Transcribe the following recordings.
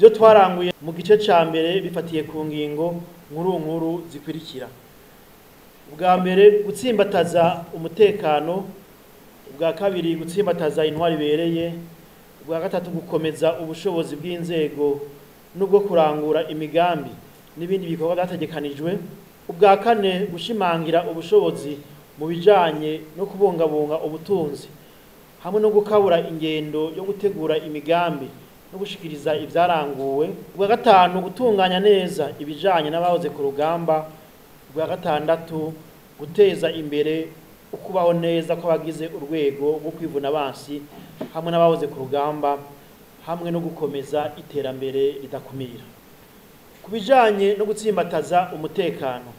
ivyo twaranguye mu gice ca mbere bifatiye ku ngingo nkuru zikurikira. Ubwa mbere gutsimbataza umutekano, ubwa kabiri gutsimbataza intwari ibereye, ubwa gatatu gukomeza ubushobozi bw'inzego n'ubwo kurangura imigambi n'ibindi bikorwa byategekanijwe, ubwa kane gushimangira ubushobozi mu bijanye no kubungabunga ubutunzi hamwe no gukabura ingendo yo gutegura imigambi no gushikiriza ivyaranguwe, ubwa gatanu gutunganya neza ibijanye n'abahoze ku rugamba, ubwa gatandatu guteza imbere ukubaho neza kw'abagize urwego rwo kwivuna abansi hamwe n'abahoze ku rugamba hamwe no gukomeza iterambere ridakumira. Ku bijanye no gutsimbataza umutekano,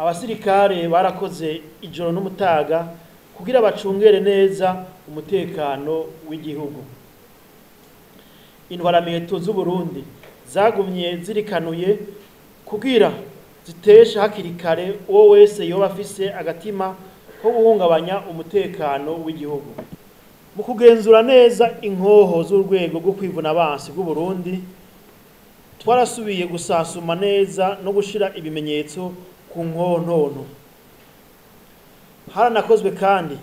abasirikare barakoze ijoro n'umutaga kugira bacungere neza umutekano w'igihugu. Intwaramiheto z'u Burundi zagumye zirikanuye kugira zitesha hakiri kare uwo wese yoba afise agatima ko guhungabanya umutekano w'igihugu. Mu kugenzura neza inkoho z'urwego rwo kwivuna abansi bw'u Burundi, twarasubiye gusasuma neza no gushira ibimenyetso ku nkontonto. Haranakozwe kandi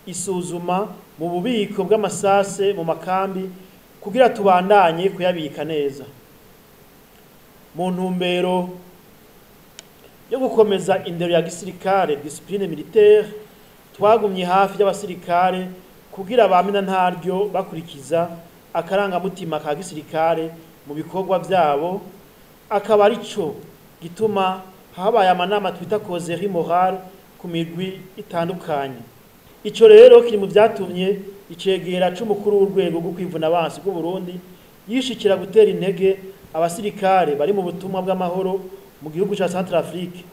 isuzuma mu bubiko bw'amasase mu makambi kugira tubandanye kuyabika neza. Mu ntumbero yo gukomeza indero ya gisirikare, discipline militaire, twagumye hafi y'abasirikare kugira bamina ntaryo bakurikiza akarangamutima ka gisirikare mu bikorwa vyabo, akaba arico gituma habaye amanama twita causerie morale ku migwi itandukanye. Ico rero kiri mu vyatumye icegera c'umukuru w'urwego rwo kwivuna abansi bw'u Burundi yishikira gutera intege abasirikare bari mu butumwa bw'amahoro mu gihugu ca Centrafrique.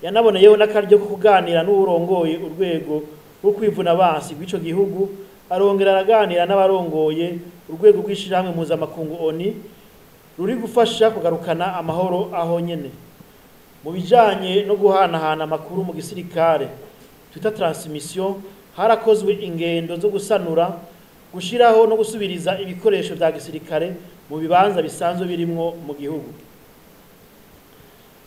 Yanaboneyeho n'akaryo ko kuganira n'urongoye urwego rwo kwivuna abansi bw'ico gihugu, arongera araganira n'abarongoye urwego rw'ishirahamwe mpuzamakungu ONU ruri gufasha kugarukana amahoro aho nyene. Mu bijanye no guhanahana amakuru mu gisirikare twita transmission, harakozwe ingendo zo gusanura, gushiraho no gusubiriza ibikoresho vya gisirikare mu bibanza bisanzwe birimwo mu gihugu.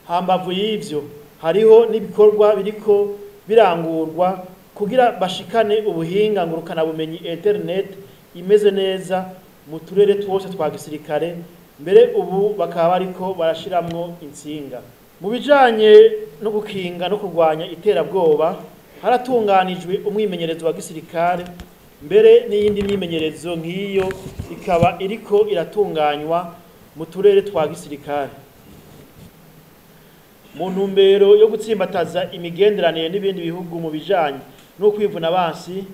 Hambavu y'ivyo hariho n'ibikorwa biriko birangurwa kugira bashikane ubuhinga ngurukana bumenyi internet imeze neza mu turere twose twa gisirikare, mbere ubu bakaba bariko barashiramwo insinga. Mu bijanye no gukinga no kurwanya iterabwoba, haratunganijwe umwimenyerezo wa gisirikare, mbere n'iyindi myimenyerezo nk'iyo ikaba iriko iratunganywa mu turere twa gisirikare. Mu ntumbero yo gutsimbataza imigenderanire n'ibindi bihugu mu bijanye no kwivuna abansi,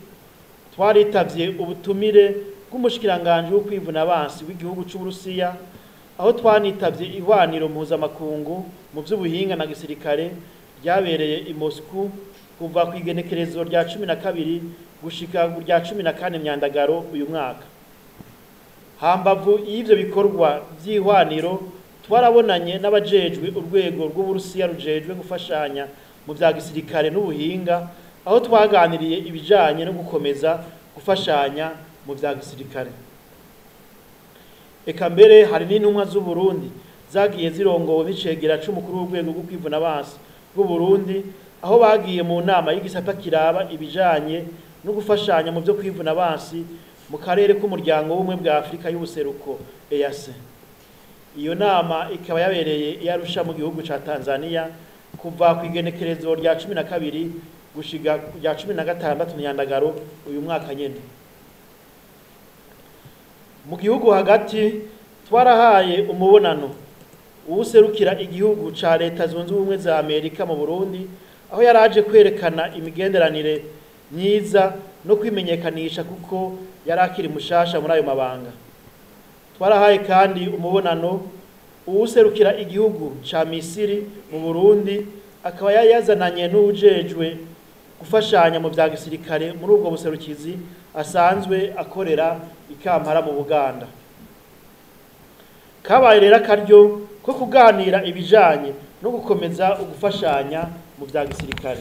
twaritavye ubutumire bw'umushikiranganje wo kwivuna abansi w'igihugu c'u Burusiya, aho twanitavye ihwaniro mpuzamakungu mu vy'ubuhinga na gisirikare ryabereye i Moscow kuva ku igenekerezo rya 12 gushika rya 14 Myandagaro uyu mwaka. Hambavu y'ivyo bikorwa vy'ihwaniro, twarabonanye n'abajejwe urwego rw'Uburusiya rujejwe gufashanya mu vya gisirikare n'ubuhinga, aho twaganiriye ibijanye no gukomeza gufashanya mu vya gisirikare. Eka mbere hari n'intumwa z'u Burundi zagiye zirongowe n'icegera c'umukuru w'urwego rwo kwivuna abansi bw'u Burundi, aho bagiye mu nama y'igisata kiraba ibijanye no gufashanya mu vyo kwivuna abansi mu karere k'umuryango w'ubumwe bwa Afrika y'ubuseruko EAC. Iyo nama ikaba yabereye i Arusha mu gihugu ca Tanzania kuva ku igenekerezo rya 12 gushika rya 16 Myandagaro uyu mwaka nyene. Mu gihugu hagati twarahaye umubonano uwuserukira igihugu ca Leta Zunze Ubumwe za Amerika mu Burundi, aho yaraje kwerekana imigenderanire myiza no kwimenyekanisha kuko yarakiri mushasha muri ayo mabanga. Twarahaye kandi umubonano uwuserukira igihugu ca Misiri mu Burundi, akaba yazananye n'ujejwe gufashanya mu vya gisirikare muri ubwo buserukizi asanzwe akorera ikampara mu Buganda. Kabaye rero akaryo ko kuganira ibijanye no gukomeza ugufashanya mu vya gisirikare.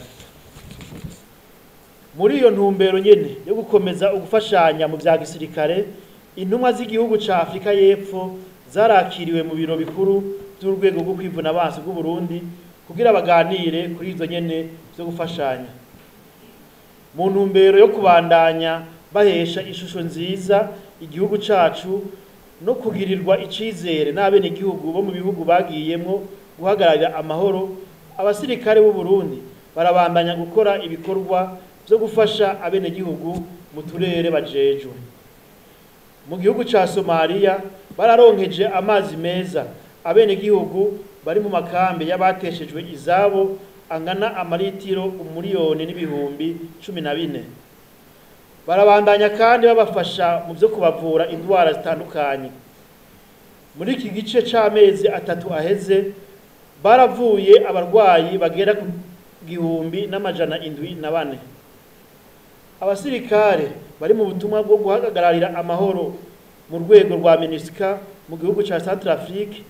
Muri iyo ntumbero nyene yo gukomeza ugufashanya mu vya gisirikare, intumwa z'igihugu ca Afrika y'Epfo zarakiriwe mu biro bikuru by'urwego rwo kwivuna abansi bw'u Burundi kugira baganire kuri izo nyene byo gufashanya mu ntumbero yo kubandanya bahesha ishusho nziza igihugu cacu no kugirirwa icizere n'abene igihugu bo mu bihugu bagiyemwo guhagararira amahoro. Abasirikare b'u Burundi barabandanya gukora ibikorwa byo gufasha abene gihugu mu turere bajejwe. Mu gihugu ca Somalia bararonkeje amazi meza abene gihugu bari mu makambi y'abateshejwe izabo angana amaritiro umuriyoni n'ibihumbi 14. Barabandanya kandi babafasha mu byo kubavura indwara zitandukanye. Muri iki gice c'amezi 3 aheze baravuye abarwayi bagera ku 1704. Abasirikare bari mu butumwa bwo guhagararira amahoro mu rwego rwa MINUSCA mu gihugu ca Centrafrique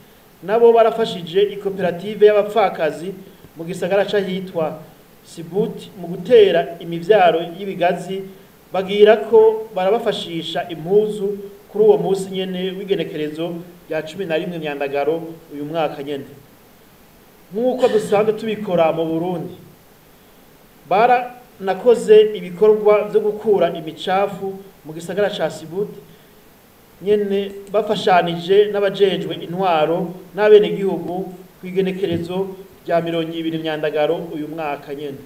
nabo barafashije ikoperative y'abapfakazi mu gisagara c'ahitwa Sibuti mu gutera imivyaro y'ibigazi, bagira ko barabafashisha impuzu kuri uwo munsi nyene w'igenekerezo rya 11 Myandagaro uyu mwaka nyene. Nk'uko dusanzwe tubikora mu Burundi, nakoze ibikorwa byo gukura imicafu mu gisagara ca Sibuti nyene bafashanije n'abajejwe intwaro n'abene gihugu kwigenekerezo rya 20 Myandagaro uyu mwaka nyene.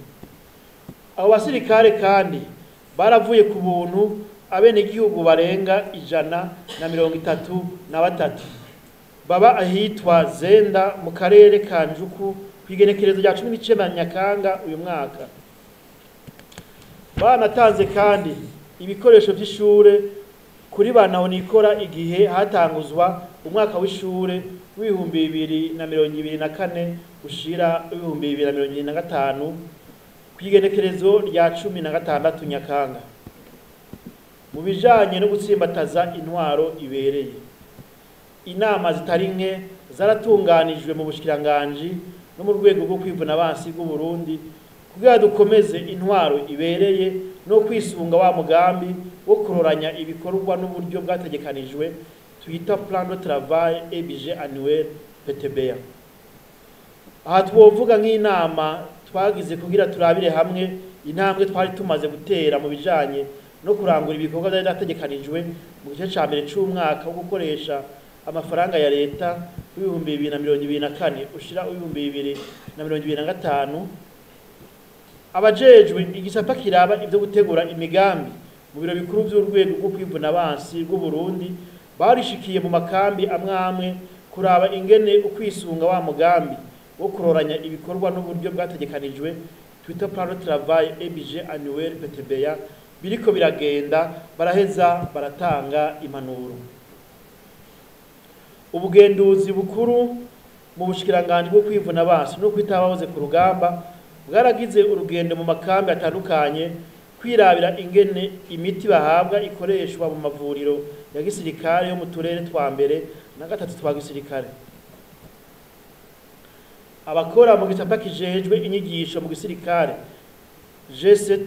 Abo basirikare kandi baravuye ku buntu abene gihugu barenga 133 baba ahitwa Zenda mu karere ka Njuku kwigenekerezo rya 19 Nyakanga uyu mwaka. Banatanze kandi ibikoresho by'ishure kuri bana onikora igihe hatanguzwa umwaka w'ishure w'ibihumbi 2024 ushira 2025 kwigenekerezo rya 16 Nyakanga. Mu bijanye no gutsimbataza intwaro ibereye, inama zitari nke zaratunganijwe mu bushikiranganje no mu rwego rwo kwivuna abansi bw'u Burundi kugira dukomeze intwaro ibereye no kwisunga wa mugambi wo kuroranya ibikorwa n'uburyo bwategekanijwe twita plan de travail et budget annuel PTBA. Aha twovuga nk'inama twagize kugira turabire hamwe intambwe twari tumaze gutera mu bijanye no kurangura ibikorwa by'ategekanijwe mu gice ca mbere c'umwaka wo gukoresha amafaranga ya leta w'ibihumbi 2024 ushira 2025. Abajejwe igisata kiraba ivyo gutegura imigambi mu biro bikuru by'urwego rwo kwivuna abansi bw'u Burundi barishikiye mu makambi amwe kuraba ingene ukwisunga wa mugambi wo kuroranya ibikorwa n'uburyo bwategekanijwe twita plan de travail et budget annuel PTBA biriko biragenda, baraheza baratanga impanuro. Ubugenduzi bukuru mu bushikiranganje bwo kwivuna abansi no kwitabahoze ku rugamba bwaragize urugendo mu makambi atandukanye kwirabira ingene imiti bahabwa ikoreshwa mu mavuriro ya gisirikare yo mu turere twa mbere na gatatu twa gisirikare. Abakora mu gisata kijejwe inyigisho mu gisirikare G7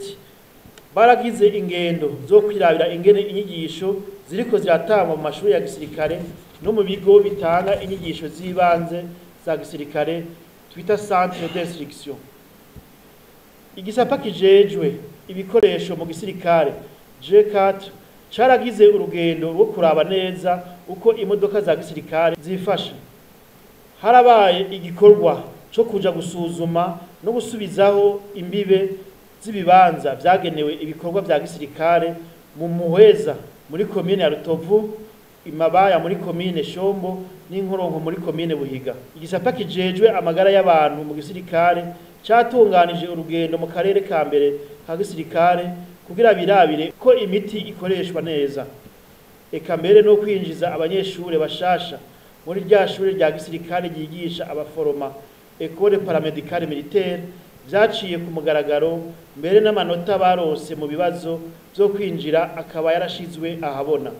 baragize ingendo zo kwirabira ingene inyigisho ziriko ziratangwa mu mashuri ya gisirikare no mu bigo bitanga inyigisho z'ibanze za gisirikare twita centre d'instruction. Igisata kijejwe ibikoresho mu gisirikare G4 caragize urugendo rwo kuraba neza uko imodoka za gisirikare zifasha. Harabaye igikorwa cyo kuja gusuzuma no gusubizaho imbibe z'ibibanza vyagenewe ibikorwa vya gisirikare mu Muhweza muri komine ya Rutovu, Imabaya muri komine Shombo n'Inkoronko muri komine Buhiga. Igisata kijejwe amagara y'abantu mu gisirikare cyatunganije urugendo mu karere ka mbere ka gisirikare kugira birabire ko imiti ikoreshwa neza, eka mbere no kwinjiza abanyeshure bashasha muri rya shure rya gisirikare ryigisha abaforoma École Paramédicale Militaire vyaciye ku mugaragaro, mbere n'amanota barose mu bibazo byo kwinjira akaba yarashizwe ahabona.